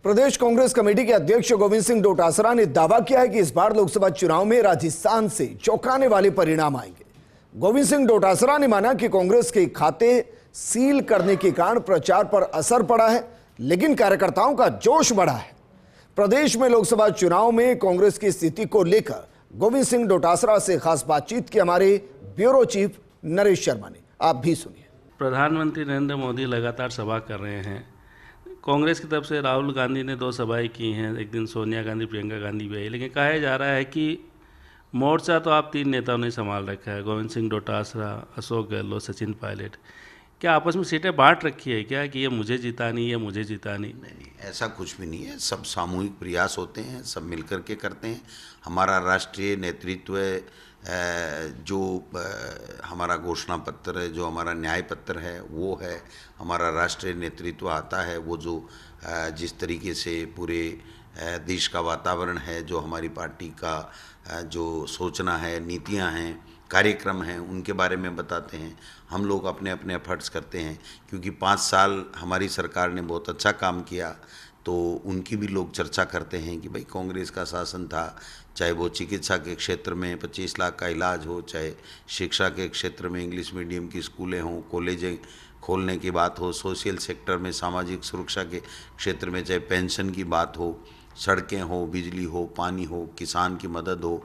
प्रदेश Congress committee के अध्यक्ष गोविंद सिंह डोटासरा ने दावा किया है कि इस बार लोकसभा चुनाव में राजस्थान से चौंकाने वाले परिणाम आएंगे। गोविंद सिंह डोटासरा ने माना कि कांग्रेस के खाते सील करने के कारण प्रचार पर असर पड़ा है, लेकिन कार्यकर्ताओं का जोश बढ़ा है। प्रदेश में लोकसभा चुनाव में कांग्रेस की स्थिति को लेकर गोविंद सिंह डोटासरा से खास बातचीत की हमारे ब्यूरो चीफ नरेश शर्मा ने। आप भी सुनिए। प्रधानमंत्री नरेंद्र मोदी लगातार सभा कर रहे हैं। कांग्रेस की तरफ से राहुल गांधी ने 2 सभाएं की हैं, एक दिन सोनिया गांधी प्रियंका गांधी भी आई, लेकिन कहा जा रहा है कि मोर्चा तो आप 3 नेताओं ने संभाल रखा है, गोविंद सिंह डोटासरा, अशोक गहलोत, सचिन पायलट। क्या आपस में सीटें बांट रखी है क्या कि ये मुझे जितानी, ये मुझे जितानी? नहीं, ऐसा कुछ भी नहीं है। सब सामूहिक प्रयास होते हैं, सब मिलकर के करते हैं। हमारा राष्ट्रीय नेतृत्व जो हमारा घोषणा पत्र है, जो हमारा न्याय पत्र है वो है, हमारा राष्ट्रीय नेतृत्व आता है वो जो जिस तरीके से पूरे देश का वातावरण है, जो हमारी पार्टी का जो सोचना है, नीतियां हैं, कार्यक्रम हैं, उनके बारे में बताते हैं। हम लोग अपने अपने एफर्ट्स करते हैं क्योंकि 5 साल हमारी सरकार ने बहुत अच्छा काम किया, तो उनकी भी लोग चर्चा करते हैं कि भाई कांग्रेस का शासन था, चाहे वो चिकित्सा के क्षेत्र में 25 लाख का इलाज हो, चाहे शिक्षा के क्षेत्र में इंग्लिश मीडियम की स्कूलें हों, कॉलेजें खोलने की बात हो, सोशल सेक्टर में सामाजिक सुरक्षा के क्षेत्र में चाहे पेंशन की बात हो, सड़कें हो, बिजली हो, पानी हो, किसान की मदद हो,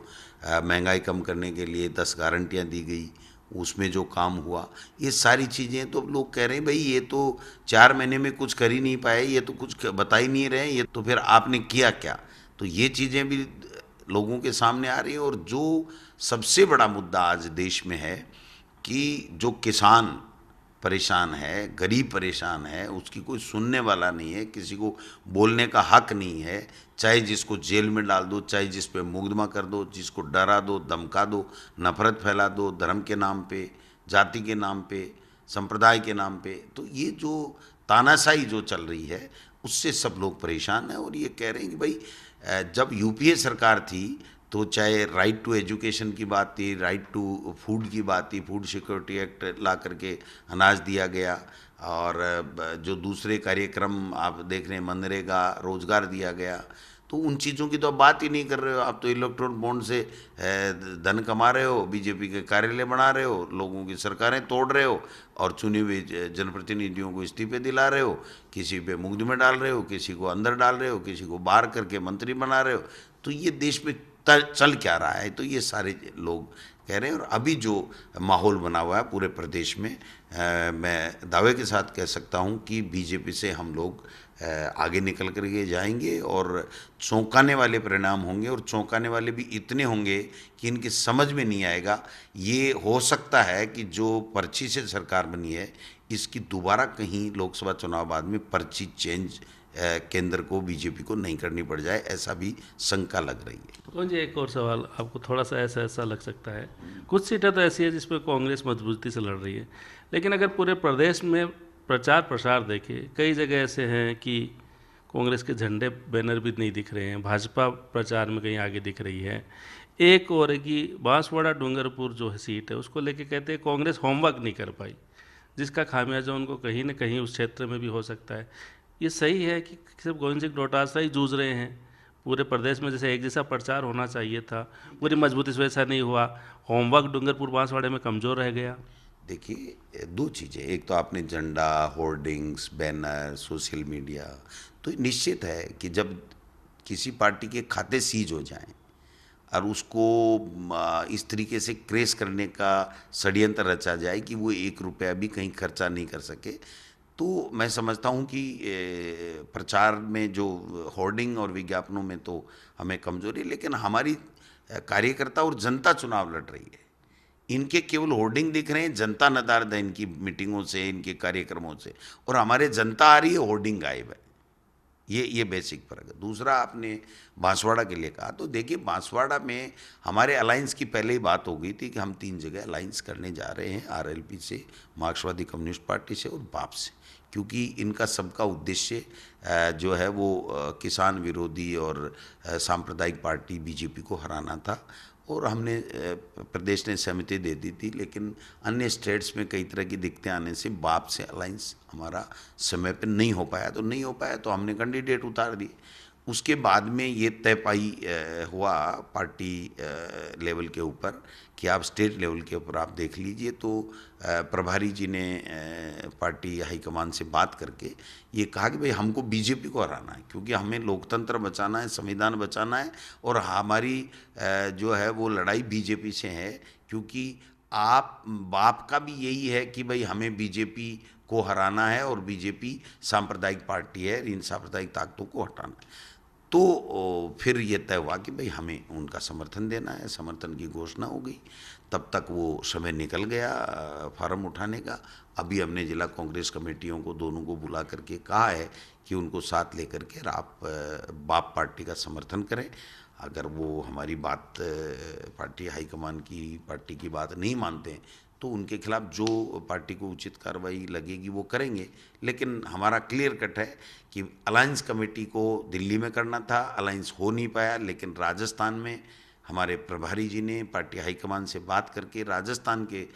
महंगाई कम करने के लिए 10 गारंटियाँ दी गई, उसमें जो काम हुआ, ये सारी चीज़ें तो लोग कह रहे हैं भाई ये तो 4 महीने में कुछ कर ही नहीं पाए, ये तो कुछ बता ही नहीं रहे, ये तो फिर आपने किया क्या? तो ये चीज़ें भी लोगों के सामने आ रही हैं। और जो सबसे बड़ा मुद्दा आज देश में है कि जो किसान परेशान है, गरीब परेशान है, उसकी कोई सुनने वाला नहीं है, किसी को बोलने का हक नहीं है। चाहे जिसको जेल में डाल दो, चाहे जिस पे मुकदमा कर दो, जिसको डरा दो, धमका दो, नफरत फैला दो, धर्म के नाम पे, जाति के नाम पे, संप्रदाय के नाम पे। तो ये जो तानाशाही जो चल रही है उससे सब लोग परेशान हैं। और ये कह रहे हैं कि भाई जब यूपीए सरकार थी तो चाहे राइट टू एजुकेशन की बात थी, राइट टू फूड की बात थी, फूड सिक्योरिटी एक्ट ला करके अनाज दिया गया, और जो दूसरे कार्यक्रम आप देख रहे हैं, मनरेगा, रोजगार दिया गया। तो उन चीज़ों की तो आप बात ही नहीं कर रहे हो। आप तो इलेक्ट्रॉन बॉन्ड से धन कमा रहे हो, बीजेपी के कार्यालय बना रहे हो, लोगों की सरकारें तोड़ रहे हो और चुने हुए जनप्रतिनिधियों को इस्तीफे दिला रहे हो, किसी पे मुकदमे डाल रहे हो, किसी को अंदर डाल रहे हो, किसी को बाहर करके मंत्री बना रहे हो। तो ये देश में चल क्या रहा है? तो ये सारे लोग कह रहे हैं। और अभी जो माहौल बना हुआ है पूरे प्रदेश में, मैं दावे के साथ कह सकता हूं कि बीजेपी से हम लोग आगे निकल कर के जाएंगे और चौंकाने वाले परिणाम होंगे। और चौंकाने वाले भी इतने होंगे कि इनकी समझ में नहीं आएगा। ये हो सकता है कि जो पर्ची से सरकार बनी है इसकी दोबारा कहीं लोकसभा चुनाव बाद में पर्ची चेंज केंद्र को, बीजेपी को नहीं करनी पड़ जाए, ऐसा भी शंका लग रही है। तो जी एक और सवाल आपको थोड़ा सा ऐसा लग सकता है, कुछ सीटें तो ऐसी है जिस पर कांग्रेस मजबूती से लड़ रही है, लेकिन अगर पूरे प्रदेश में प्रचार प्रसार देखें, कई जगह ऐसे हैं कि कांग्रेस के झंडे बैनर भी नहीं दिख रहे हैं, भाजपा प्रचार में कहीं आगे दिख रही है। एक और है कि बांसवाड़ा डूंगरपुर जो है सीट है उसको लेके कहते हैं कांग्रेस होमवर्क नहीं कर पाई, जिसका खामियाजा उनको कहीं ना कहीं उस क्षेत्र में भी हो सकता है। ये सही है कि सिर्फ गोविंद सिंह डोटासरा ही जूझ रहे हैं? पूरे प्रदेश में जैसे एक जैसा प्रचार होना चाहिए था, पूरी मजबूती से वैसा नहीं हुआ, होमवर्क डूंगरपुर बांसवाड़े में कमज़ोर रह गया। देखिए 2 चीज़ें, एक तो आपने झंडा, होर्डिंग्स, बैनर, सोशल मीडिया, तो निश्चित है कि जब किसी पार्टी के खाते सीज हो जाएं और उसको इस तरीके से क्रेश करने का षड्यंत्र रचा जाए कि वो 1 रुपया भी कहीं खर्चा नहीं कर सके, तो मैं समझता हूँ कि प्रचार में जो होर्डिंग और विज्ञापनों में तो हमें कमजोरी, लेकिन हमारी कार्यकर्ता और जनता चुनाव लड़ रही है। इनके केवल होर्डिंग दिख रहे हैं, जनता नदारद है इनकी मीटिंगों से, इनके कार्यक्रमों से, और हमारे जनता आ रही है, होर्डिंग गायब है। ये बेसिक फर्क है। दूसरा, आपने बांसवाड़ा के लिए कहा, तो देखिए बांसवाड़ा में हमारे अलायंस की पहले ही बात हो गई थी कि हम 3 जगह अलायंस करने जा रहे हैं, आरएलपी से, मार्क्सवादी कम्युनिस्ट पार्टी से और बाप से, क्योंकि इनका सबका उद्देश्य जो है वो किसान विरोधी और सांप्रदायिक पार्टी बीजेपी को हराना था। और हमने प्रदेश ने सहमति दे दी थी, लेकिन अन्य स्टेट्स में कई तरह की दिक्कतें आने से बाप से अलायंस हमारा समय पे नहीं हो पाया, तो हमने कैंडिडेट उतार दिए। उसके बाद में ये तय पाई हुआ पार्टी लेवल के ऊपर कि आप स्टेट लेवल के ऊपर आप देख लीजिए, तो प्रभारी जी ने पार्टी हाईकमान से बात करके ये कहा कि भाई हमको बीजेपी को हराना है, क्योंकि हमें लोकतंत्र बचाना है, संविधान बचाना है, और हमारी जो है वो लड़ाई बीजेपी से है, क्योंकि आप बाप का भी यही है कि भाई हमें बीजेपी को हराना है और बीजेपी सांप्रदायिक पार्टी है, इन सांप्रदायिक ताकतों को हटाना है। तो फिर ये तय हुआ कि भाई हमें उनका समर्थन देना है, समर्थन की घोषणा हो गई। तब तक वो समय निकल गया फार्म उठाने का। अभी हमने जिला कांग्रेस कमेटियों को दोनों को बुला करके कहा है कि उनको साथ लेकर के आप बाप पार्टी का समर्थन करें। अगर वो हमारी बात पार्टी हाईकमान की पार्टी की बात नहीं मानते हैं तो उनके खिलाफ जो पार्टी को उचित कार्रवाई लगेगी वो करेंगे। लेकिन हमारा क्लियर कट है कि अलायंस कमेटी को दिल्ली में करना था, अलायंस हो नहीं पाया, लेकिन राजस्थान में हमारे प्रभारी जी ने पार्टी हाईकमान से बात करके राजस्थान के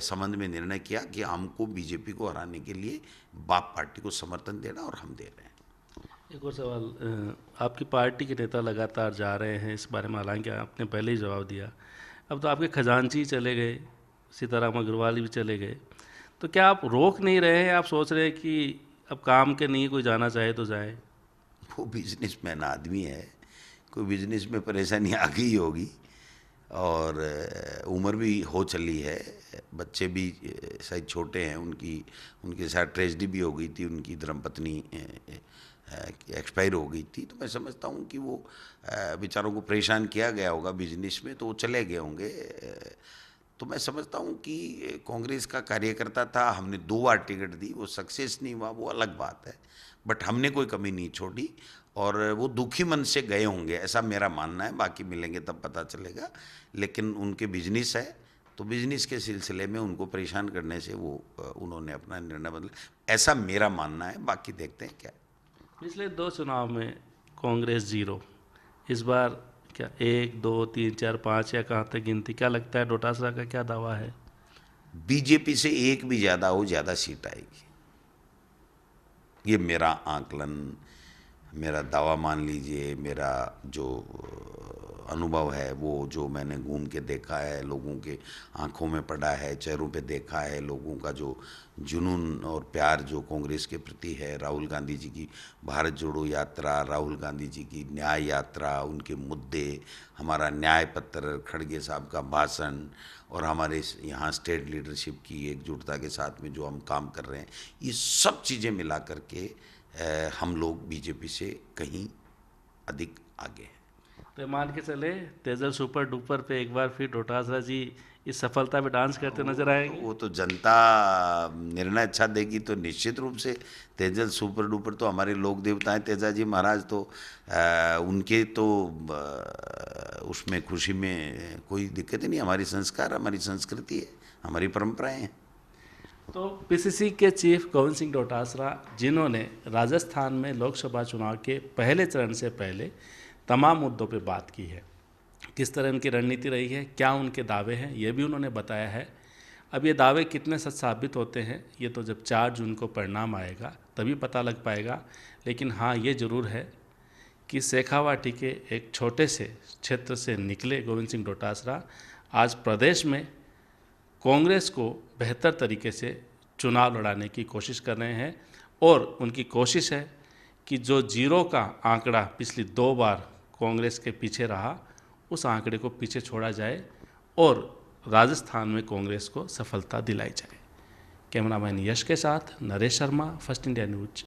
संबंध में निर्णय किया कि हमको बीजेपी को हराने के लिए बाप पार्टी को समर्थन देना, और हम दे रहे हैं। एक और सवाल, आपकी पार्टी के नेता लगातार जा रहे हैं इस बारे में, हालांकि आपने पहले ही जवाब दिया। अब तो आपके खजांची चले गए, सीताराम अग्रवाल भी चले गए, तो क्या आप रोक नहीं रहे हैं? आप सोच रहे हैं कि अब काम के नहीं कोई जाना चाहे तो जाए? वो बिजनेसमैन आदमी है, कोई बिजनेस में परेशानी आ गई होगी, और उम्र भी हो चली है, बच्चे भी शायद छोटे हैं, उनके साथ ट्रेजेडी भी हो गई थी, उनकी धर्मपत्नी एक्सपायर हो गई थी। तो मैं समझता हूँ कि वो बेचारों को परेशान किया गया होगा बिजनेस में, तो वो चले गए होंगे। तो मैं समझता हूँ कि कांग्रेस का कार्यकर्ता था, हमने 2 बार टिकट दी, वो सक्सेस नहीं हुआ, वो अलग बात है, बट हमने कोई कमी नहीं छोड़ी, और वो दुखी मन से गए होंगे, ऐसा मेरा मानना है। बाकी मिलेंगे तब पता चलेगा, लेकिन उनके बिजनेस है, तो बिजनेस के सिलसिले में उनको परेशान करने से उन्होंने अपना निर्णय बदला, ऐसा मेरा मानना है। बाकी देखते हैं क्या। पिछले 2 चुनाव में कांग्रेस 0, इस बार क्या 1, 2, 3, 4, 5 या कहाँ तक गिनती? क्या लगता है डोटासरा का क्या दावा है? बीजेपी से 1 भी ज़्यादा हो, ज़्यादा सीट आएगी, ये मेरा आकलन, मेरा दावा मान लीजिए। मेरा जो अनुभव है, वो जो मैंने घूम के देखा है, लोगों के आंखों में पड़ा है, चेहरों पे देखा है, लोगों का जो जुनून और प्यार जो कांग्रेस के प्रति है, राहुल गांधी जी की भारत जोड़ो यात्रा, राहुल गांधी जी की न्याय यात्रा, उनके मुद्दे, हमारा न्याय पत्र, खड़गे साहब का भाषण, और हमारे यहाँ स्टेट लीडरशिप की एकजुटता के साथ में जो हम काम कर रहे हैं, ये सब चीज़ें मिला करके हम लोग बीजेपी से कहीं अधिक आगे हैं। तो मान के चले तेजल सुपर डुपर पे एक बार फिर डोटासरा जी इस सफलता पे डांस करते नजर आएंगे? वो तो जनता निर्णय अच्छा देगी तो निश्चित रूप से। तेजल सुपर डुपर तो हमारे लोक देवता हैं, तेजाजी महाराज, तो उनके तो उसमें खुशी में कोई दिक्कत ही नहीं। हमारी संस्कार, हमारी संस्कृति है, हमारी परंपराएं हैं। तो पीसीसी के चीफ गोविंद सिंह डोटासरा, जिन्होंने राजस्थान में लोकसभा चुनाव के पहले चरण से पहले तमाम मुद्दों पे बात की है, किस तरह उनकी रणनीति रही है, क्या उनके दावे हैं, ये भी उन्होंने बताया है। अब ये दावे कितने सच साबित होते हैं ये तो जब 4 जून को परिणाम आएगा तभी पता लग पाएगा। लेकिन हाँ, ये ज़रूर है कि शेखावाटी के एक छोटे से क्षेत्र से निकले गोविंद सिंह डोटासरा आज प्रदेश में कांग्रेस को बेहतर तरीके से चुनाव लड़ाने की कोशिश कर रहे हैं, और उनकी कोशिश है कि जो 0 का आंकड़ा पिछली 2 बार कांग्रेस के पीछे रहा, उस आंकड़े को पीछे छोड़ा जाए और राजस्थान में कांग्रेस को सफलता दिलाई जाए। कैमरामैन यश के साथ Naresh Sharma, first India news.